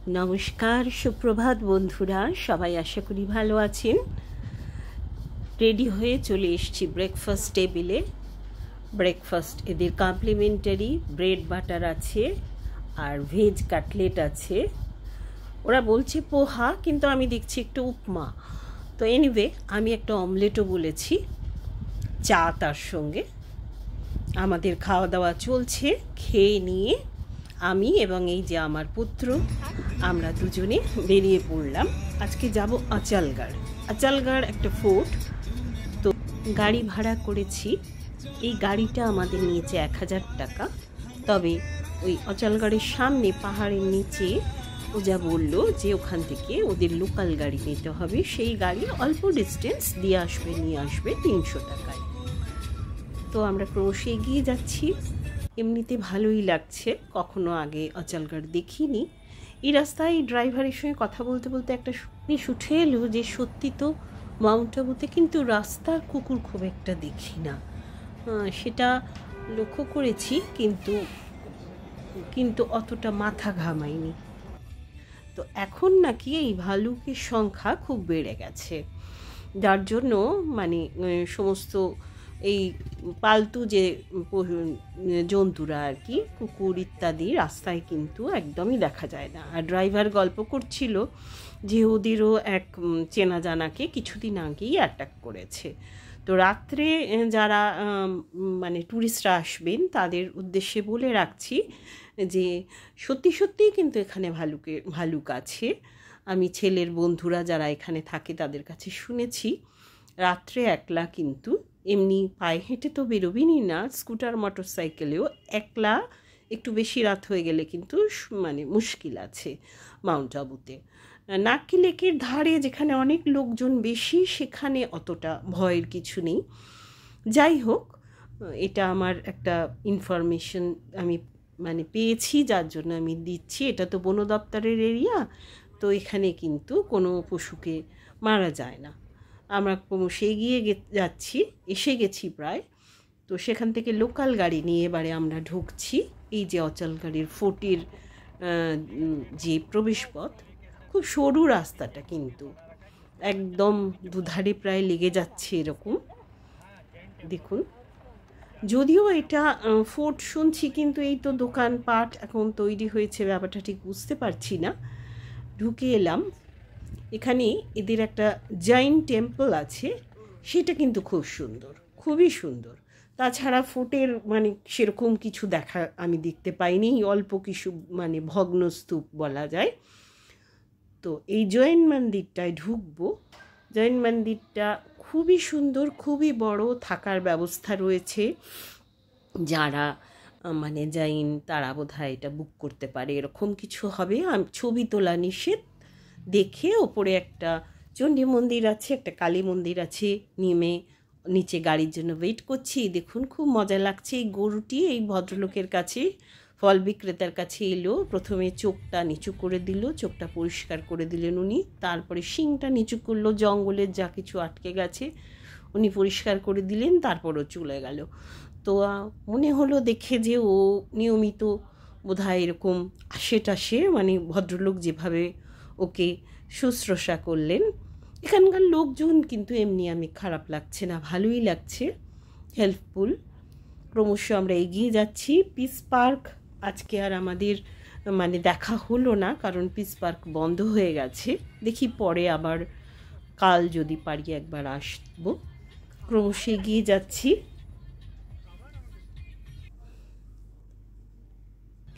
नमस्कार सुप्रभात बंधुरा सबाई आशा करी भालो आछेन। रेडी हये चले एसेछि ब्रेकफास्ट टेबिले। ब्रेकफास्ट एদের कमप्लिमेंटारि ब्रेड बाटार आछे और भेज काटलेट आछे। ओरा बोलছে पोहा किन्तु आमी देखছি एकटु उपमा। तो एनिवे आमी एकटा अमलेटও বলেছি চা তার সঙ্গে। আমাদের খাওয়া দাওয়া চলছে। খেয়ে নিয়ে আমি এবং এই যে আমার পুত্র আমরা দুজনে বেরিয়ে পড়লাম। আজকে যাব আচালগাড়। আচালগাড় একটা ফোর্ট। তো গাড়ি ভাড়া করেছি। এই গাড়িটা আমাদের নিয়েছে 1000 টাকা। তবে ওই আচালগাড়ের সামনে পাহাড়ের নিচে ও যা বললো যে ওখান থেকে ওদের লোকাল গাড়ি নিতে হবে। সেই গাড়ি অল্প ডিস্টেন্স দিয়ে আসবে নিয়ে আসবে 300 টাকায়। তো আমরা ক্রমশ এগিয়ে যাচ্ছি। এমনিতে ভালোই লাগছে, কখনো আগে আচালগাড় দেখিনি। এই রাস্তায় ড্রাইভারের সঙ্গে কথা বলতে বলতে একটা জিনিস উঠে এলো যে সত্যি তো মাউন্ট আবুতে কিন্তু রাস্তার কুকুর খুব একটা দেখি না। সেটা লক্ষ্য করেছি, কিন্তু অতটা মাথা ঘামায়নি। তো এখন নাকি এই ভালুকের সংখ্যা খুব বেড়ে গেছে, যার জন্য মানে সমস্ত এই পালতু যে জন্তুরা আর কি কুকুর ইত্যাদি রাস্তায় কিন্তু একদমই দেখা যায় না। আর ড্রাইভার গল্প করছিল যে ওদেরও এক চেনা জানাকে কিছুদিন আগেই অ্যাটাক করেছে। তো রাত্রে যারা মানে ট্যুরিস্টরা আসবেন তাদের উদ্দেশ্যে বলে রাখছি যে সত্যি সত্যিই কিন্তু এখানে ভালুক আছে। আমি ছেলের বন্ধুরা যারা এখানে থাকে তাদের কাছে শুনেছি রাত্রে একলা কিন্তু এমনি পায়ে হেঁটে তো বেরোবেনই না, স্কুটার মোটর সাইকেলেও একলা একটু বেশি রাত হয়ে গেলে কিন্তু মানে মুশকিল আছে মাউন্ট আবুতে। নাক্কি লেকের ধারে যেখানে অনেক লোকজন বেশি সেখানে অতটা ভয়ের কিছু নেই। যাই হোক, এটা আমার একটা ইনফরমেশন আমি মানে পেয়েছি, যার জন্য আমি দিচ্ছি। এটা তো বন দপ্তরের এরিয়া, তো এখানে কিন্তু কোনো পশুকে মারা যায় না। আমরা ক্রমশ এগিয়ে যাচ্ছি, এসে গেছি প্রায়। তো সেখান থেকে লোকাল গাড়ি নিয়ে এবারে আমরা ঢুকছি এই যে আচালগাড়ের ফোর্টের যে প্রবেশপথ। খুব সরু রাস্তাটা, কিন্তু একদম দুধারে প্রায় লেগে যাচ্ছে এরকম। দেখুন, যদিও এটা ফোর্ট শুনছি, কিন্তু এই তো দোকানপাট এখন তৈরি হয়েছে, ব্যাপারটা ঠিক বুঝতে পারছি না। ঢুকে এলাম। এখানে এদের একটা জৈন টেম্পল আছে, সেটা কিন্তু খুব সুন্দর, খুবই সুন্দর। তাছাড়া ফোর্টের মানে সেরকম কিছু আমি দেখতে পাইনি, অল্প কিছু মানে ভগ্ন স্তূপ বলা যায়। তো এই জৈন মন্দিরটায় ঢুকবো। জৈন মন্দিরটা খুবই সুন্দর, খুবই বড়, থাকার ব্যবস্থা রয়েছে। যারা মানে জৈন তারা বোধহয় এটা বুক করতে পারে, এরকম কিছু হবে। ছবি তোলা নিষেধ। দেখে ওপরে একটা চণ্ডী মন্দির আছে, একটা কালী মন্দির আছে। নিচে গাড়ির জন্য ওয়েট করছি। দেখুন, খুব মজা লাগছে। এই গরুটি এই ভদ্রলোকের কাছে, ফল বিক্রেতার কাছে এলো। প্রথমে চোখটা নিচু করে দিল, চোখটা পরিষ্কার করে দিলেন উনি। তারপরে শিংটা নিচু করলো, জঙ্গলের যা কিছু আটকে গেছে উনি পরিষ্কার করে দিলেন। তারপরও চলে গেল। তো মনে হলো দেখে যে ও নিয়মিত বোধহয় এরকম আশেটাশে মানে ভদ্রলোক যেভাবে ওকে শুশ্রূষা করলেন। এখানকার লোকজন কিন্তু এমনি আমি খারাপ লাগছে না, ভালোই লাগছে, হেল্পফুল। ক্রমশ আমরা এগিয়ে যাচ্ছি। পিস পার্ক আজকে আর আমাদের মানে দেখা হলো না, কারণ পিস পার্ক বন্ধ হয়ে গেছে। দেখি পরে আবার কাল যদি পারি একবার আসবো। ক্রমশ এগিয়ে যাচ্ছি।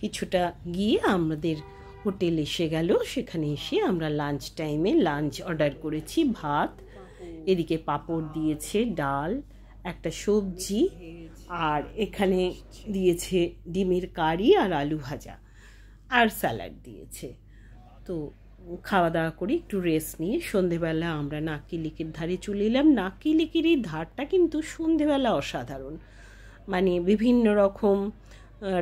কিছুটা গিয়ে আমাদের হোটেল এসে গেল। সেখানে এসে আমরা লাঞ্চ টাইমে লাঞ্চ অর্ডার করেছি। ভাত, এদিকে পাঁপড় দিয়েছে, ডাল, একটা সবজি, আর এখানে দিয়েছে ডিমের কারি আর আলু ভাজা আর স্যালাড দিয়েছে। তো খাওয়া দাওয়া করে একটু রেস্ট নিয়ে সন্ধেবেলা আমরা নাক্কি লেকের ধারে চলে এলাম। নাক্কি লেকের এই ধারটা কিন্তু সন্ধেবেলা অসাধারণ, মানে বিভিন্ন রকম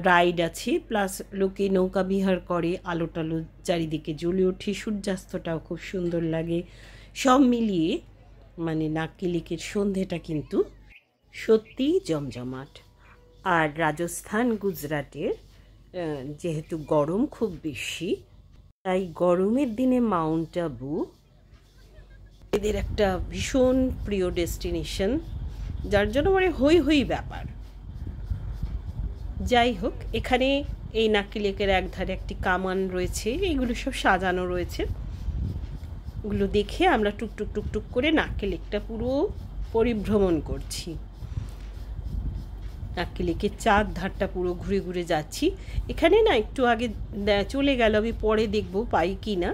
রাইড আছে, প্লাস লোকে নৌকা বিহার করে, আলো টালো চারিদিকে জ্বলে ওঠে, সূর্যাস্তটাও খুব সুন্দর লাগে। সব মিলিয়ে মানে নাক্কি লেকের সন্ধেটা কিন্তু সত্যিই জমজমাট। আর রাজস্থান গুজরাটের যেহেতু গরম খুব বেশি, তাই গরমের দিনে মাউন্ট আবু এদের একটা ভীষণ প্রিয় ডেস্টিনেশন, যার জন্য মানে হই হই ব্যাপার। যাই হোক, এখানে এই নাকি লেকের একধারে একটি কামান রয়েছে, এইগুলো সব সাজানো রয়েছে। ওগুলো দেখে আমরা টুকটুক টুকটুক করে নাকি লেকটা পুরো পরিভ্রমণ করছি। নাকি লেকের চার ধারটা পুরো ঘুরে ঘুরে যাচ্ছি। এখানে না একটু আগে চলে গেল, আমি পরে দেখবো পাই কি না,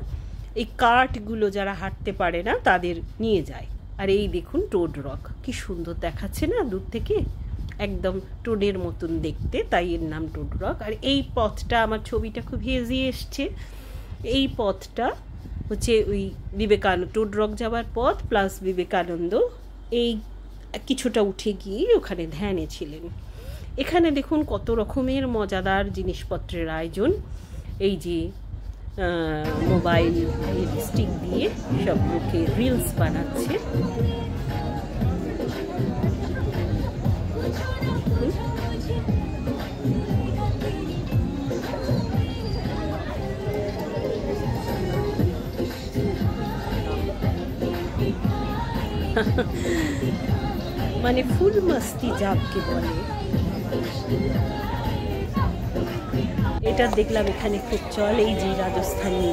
এই কার্টগুলো যারা হাঁটতে পারে না তাদের নিয়ে যায়। আর এই দেখুন টোড রক, কি সুন্দর দেখাচ্ছে না দূর থেকে, একদম টোডের মতন দেখতে, তাই এর নাম টোড রক। আর এই পথটা, আমার ছবিটা খুব হেজিয়ে এসছে, এই পথটা হচ্ছে ওই বিবেকানন্দ, টোড রক যাওয়ার পথ প্লাস বিবেকানন্দ, এই কিছুটা উঠে গিয়ে ওখানে ধ্যানে ছিলেন। এখানে দেখুন কত রকমের মজাদার জিনিসপত্রের আয়োজন। এই যে মোবাইল স্টিক দিয়ে সব লোকে রিলস বানাচ্ছে। মানে ফুল মস্তি যাকে বলে, এটা দেখলাম এখানে খুব চল। এই যে রাজস্থানী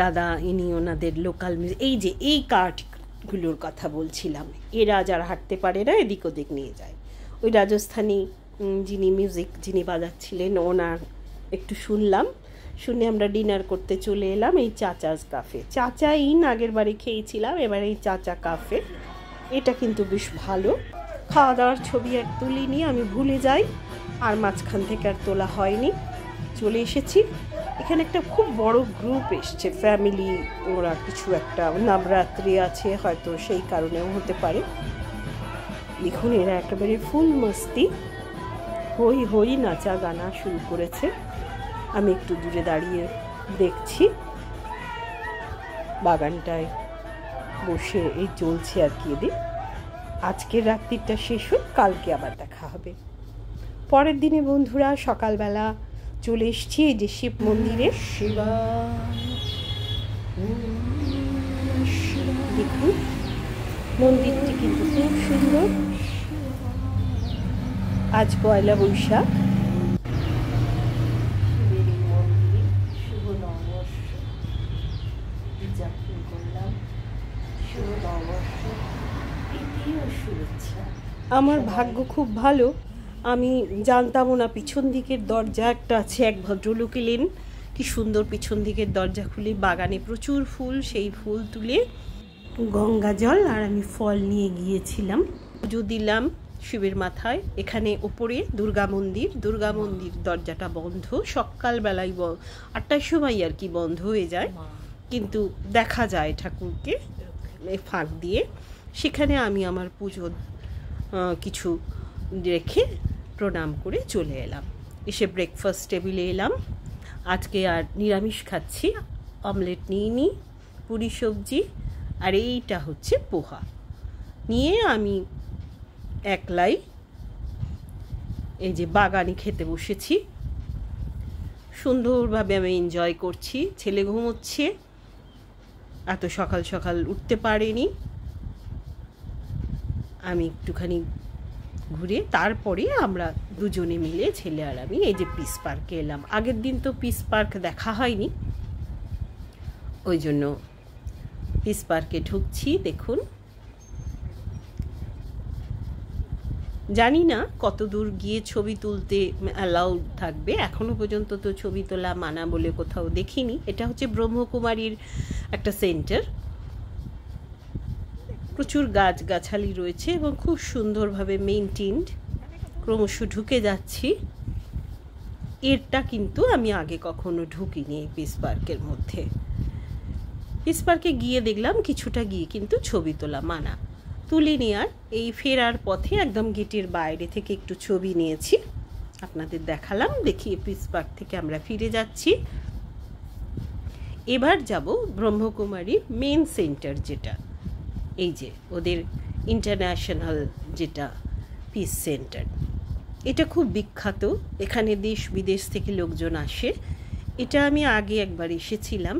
দাদা, ইনি ওনাদের লোকাল মিউজিক, এই যে এই কার্টগুলোর কথা বলছিলাম, এরা যারা হাঁটতে পারে না এদিক ওদিক নিয়ে যায়। ওই রাজস্থানী যিনি মিউজিক যিনি বাজাচ্ছিলেন ওনার একটু শুনলাম, শুনে আমরা ডিনার করতে চলে এলাম এই চাচাজ কাফে। চাচা ইন আগের বারে খেয়েছিলাম, এবার এই চাচা কাফে, এটা কিন্তু বেশ ভালো। খাওয়া দাওয়ার ছবি আর তুলিনি, আমি ভুলে যাই, আর মাঝখান থেকে আর তোলা হয়নি। চলে এসেছি, এখানে একটা খুব বড় গ্রুপ এসছে, ফ্যামিলি, ওরা কিছু একটা নবরাত্রি আছে হয়তো, সেই কারণেও হতে পারে। দেখুন এরা একেবারে ফুল মস্তি, হই হই নাচা গানা শুরু করেছে। আমি একটু দূরে দাঁড়িয়ে দেখছি, বাগানটায় বসে এই চলছে আর কি। এদের আজকের রাত্রিটা শেষ হোক, কালকে আবার দেখা হবে। পরের দিনে বন্ধুরা সকালবেলা চলে এসছি এই যে শিব মন্দিরে। দেখুন মন্দিরটি কিন্তু খুব সুন্দর। আজ পয়লা বৈশাখ, শুভ নববর্ষ উদযাপন করলাম, শুভ নববর্ষ তৃতীয় শুভেচ্ছা। আমার ভাগ্য খুব ভালো, আমি জানতামও না পিছন দিকের দরজা একটা আছে, এক ভদ্রলোক এলেন, কি সুন্দর পিছন দিকের দরজা খুলে, বাগানে প্রচুর ফুল, সেই ফুল তুলে গঙ্গা জল আর আমি ফল নিয়ে গিয়েছিলাম, পুজো দিলাম শিবের মাথায়। এখানে ওপরে দুর্গা মন্দির দরজাটা বন্ধ, সকালবেলায় 8টার সময় আর কি বন্ধ হয়ে যায়, কিন্তু দেখা যায় ঠাকুরকে ফাঁক দিয়ে। সেখানে আমি আমার পুজো কিছু রেখে প্রণাম করে চলে এলাম। এসে ব্রেকফাস্ট টেবিলে এলাম। আজকে আর নিরামিষ খাচ্ছি, অমলেট নিয়ে নিই, পুরি সবজি, আর এইটা হচ্ছে পোহা নিয়ে আমি একলাই এই যে বাগানে খেতে বসেছি। সুন্দরভাবে আমি এনজয় করছি। ছেলে ঘুমোচ্ছে, এত সকাল সকাল উঠতে পারেনি। আমি একটুখানি ঘুরে তারপরে আমরা দুজনে মিলে, ছেলে আর আমি, এই যে পিস পার্কে এলাম। আগের দিন তো পিস পার্ক দেখা হয়নি, ওই জন্য পিস পার্কে ঢুকছি। দেখুন, জানি না কত দূর গিয়ে ছবি তুলতে অ্যালাউড থাকবে, এখনো পর্যন্ত তো ছবি তোলা মানা বলে কোথাও দেখিনি। এটা হচ্ছে ব্রহ্মকুমারীর একটা সেন্টার, প্রচুর গাছগাছালি রয়েছে এবং খুব সুন্দরভাবে মেইনটেইনড। ক্রমশ ঢুকে যাচ্ছি। এরটা কিন্তু আমি আগে কখনো ঢুকিনি এই পিস পার্কের মধ্যে। পিস পার্কে গিয়ে দেখলাম কিছুটা গিয়ে কিন্তু ছবি তোলা মানা, তুলিনি। আর এই ফেরার পথে একদম গেটের বাইরে থেকে একটু ছবি নিয়েছি, আপনাদের দেখালাম। দেখিয়ে পিস পার্ক থেকে আমরা ফিরে যাচ্ছি। এবার যাব ব্রহ্মকুমারীর মেন সেন্টার, যেটা এই যে ওদের ইন্টারন্যাশনাল যেটা পিস সেন্টার, এটা খুব বিখ্যাত, এখানে দেশ বিদেশ থেকে লোকজন আসে। এটা আমি আগে একবার এসেছিলাম,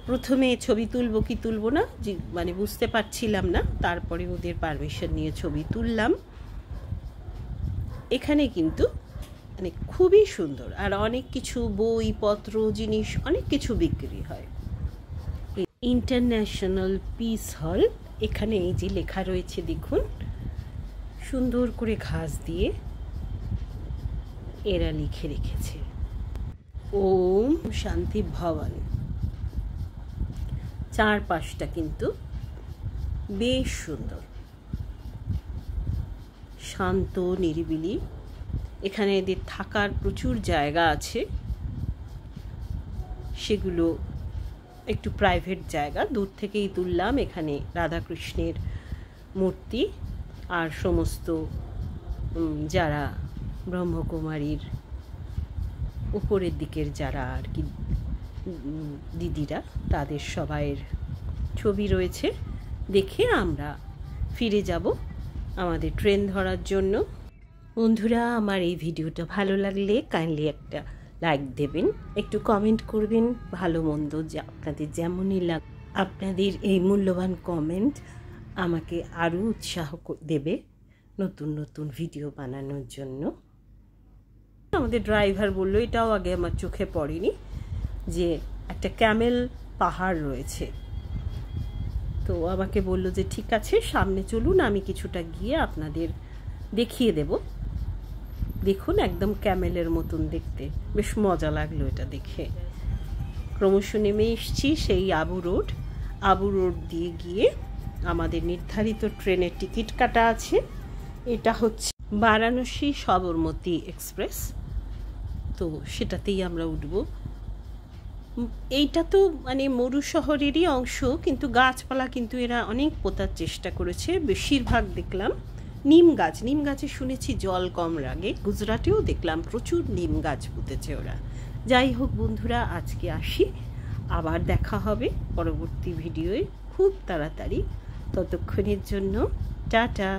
প্রথমে ছবি তুলবো কি তুলবো না মানে বুঝতে পারছিলাম না, তারপরে ওদের পারমিশন নিয়ে ছবি তুললাম। এখানে কিন্তু মানে খুবই সুন্দর, আর অনেক কিছু বইপত্র জিনিস অনেক কিছু বিক্রি হয়। ইন্টারন্যাশনাল পিস হল, এখানে এই যে লেখা রয়েছে দেখুন, সুন্দর করে ঘাস দিয়ে এরা লিখে রেখেছে ওম শান্তি ভবন। চারপাশটা কিন্তু বেশ সুন্দর, শান্ত নিরিবিলি। এখানে এদের থাকার প্রচুর জায়গা আছে, সেগুলো একটু প্রাইভেট জায়গা। দূর থেকেই তুললাম। এখানে রাধাকৃষ্ণের মূর্তি আর সমস্ত যারা ব্রহ্মকুমারীর উপরের দিকের যারা আর কি দিদিরা, তাদের সবাইয়ের ছবি রয়েছে। দেখে আমরা ফিরে যাব আমাদের ট্রেন ধরার জন্য। বন্ধুরা, আমার এই ভিডিওটা ভালো লাগলে কাইন্ডলি একটা লাইক দেবেন, একটু কমেন্ট করবেন ভালো মন্দ, যে আপনাদের যেমনই লাগ। আপনাদের এই মূল্যবান কমেন্ট আমাকে আরও উৎসাহ দেবে নতুন নতুন ভিডিও বানানোর জন্য। আমাদের ড্রাইভার বললো, এটাও আগে আমার চোখে পড়েনি, যে একটা ক্যামেল পাহাড় রয়েছে। তো আমাকে বললো যে ঠিক আছে সামনে চলুন, আমি কিছুটা গিয়ে আপনাদের দেখিয়ে দেব। দেখুন একদম ক্যামেলের মতন দেখতে, বেশ মজা লাগলো এটা দেখে। ক্রমশ নেমে এসছি সেই আবু রোড। আবু রোড দিয়ে গিয়ে আমাদের নির্ধারিত ট্রেনের টিকিট কাটা আছে। এটা হচ্ছে বারাণসী সবরমতী এক্সপ্রেস, তো সেটাতেই আমরা উঠব। এইটা তো মানে মরু শহরেরই অংশ, কিন্তু গাছপালা কিন্তু এরা অনেক পোতার চেষ্টা করেছে। বেশিরভাগ দেখলাম নিম গাছ। নিম গাছে শুনেছি জল কম লাগে। গুজরাটেও দেখলাম প্রচুর নিম গাছ পুঁতেছে ওরা। যাই হোক বন্ধুরা, আজকে আসি, আবার দেখা হবে পরবর্তী ভিডিওয়ে খুব তাড়াতাড়ি। ততক্ষণের জন্য টাটা।